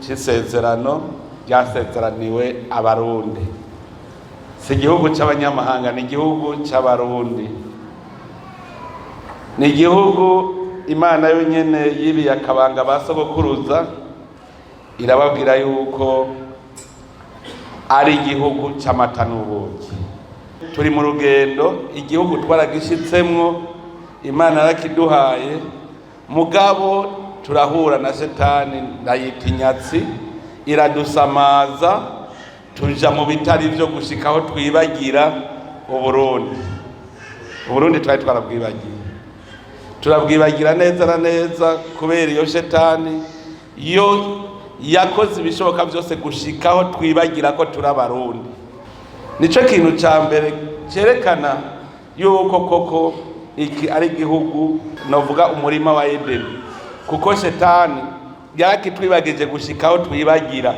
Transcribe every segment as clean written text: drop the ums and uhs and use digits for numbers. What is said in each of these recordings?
c'isezerano ryasezeraniwe Abarundi. Si igihugu c'abanyamahanga, ni igihugu c'Abarundi. Ni igihugu Imana yonyene yibiye akabanga basogokuruza, irababwira yuko ari igihugu c'amata n'ubuki. Turi mu rugendo, igihugu twaragishitsemwo, Imana yarakiduhaye, mugabo turahura na Shetani ndayita inyatsi, iradusamaza, tuja mu bitari vyo gushikaho twibagira Uburundi. Uburundi twari twarabwibagiye, turabwibagira neza na neza kubera iyo Shetani yo yakoze ibishoboka byose gushikaho twibagira ko turi Abarundi. Nico kintu ca mbere cerekana yuko koko iki ari igihugu novuga umurima wa Edeni, kuko Shetani yakitwibagije gushikaho twibagira,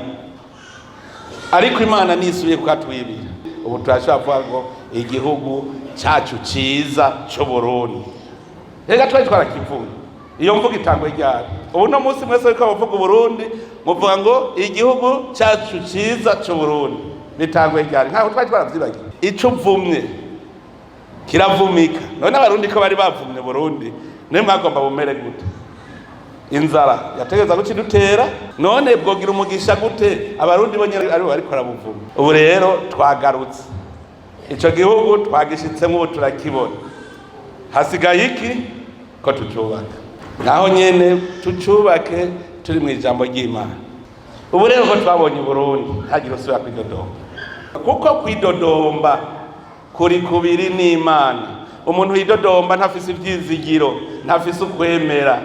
ariko Imana nisubiye kukatwibira. Ubu turashobora kuvuga ngo igihugu cacu ciza c'Uburundi. Rega twari twarakivuye, iyo mvuga itangwe ryari. Ubu no munsi mwese ariko bavuga Uburundi, muvuga ngo igihugu cacu ciza c'Uburundi. Bitangwe ryari, ntaho twari twaravyibagiye. Ico mvumye kiravumika. None Abarundi ko bari bavumye Burundi, ne mwagomba bumere gute? Inzara yategeza gucidutera, none bwogira umugisha gute Abarundi bonyene ari bariko arabuvuma. Ubu rero twagarutse, ico gihugu twagishitsemo, ubu turakibona. Hasigaye iki ko tucubaka, naho nyene tucubake turi mu ijambo ry'Imana. Ubu rero ko twabonye Burundi hagira usubira kwidodomba, kuko kwidodomba kuri kubiri n'Imana. Umuntu yidodomba ntafise ivyizigiro, ntafise ukwemera.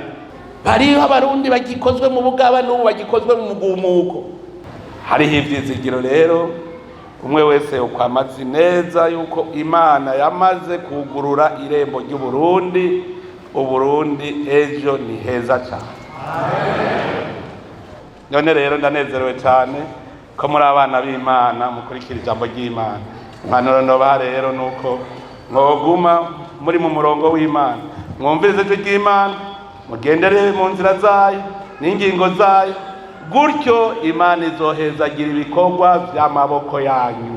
Bariho Abarundi bagikozwe mu bugaba n'ubu bagikozwe mu mugumuko. Hariho ivyizigiro rero, umwe wese ukwamazi neza yuko Imana yamaze kugurura irembo ry'Uburundi. Uburundi ejo ni heza cyane. None rero ndanezerewe cyane ko muri abana b'Imana mukurikira ijambo ry'Imana. Impanuro nobaha rero nuko mwoguma muri mu murongo w'Imana, mwumvirize ijwi ry'Imana, mugendere mu nzira zayo n'ingingo zayo, gutyo Imana izohezagira ibikorwa vy'amaboko yanyu.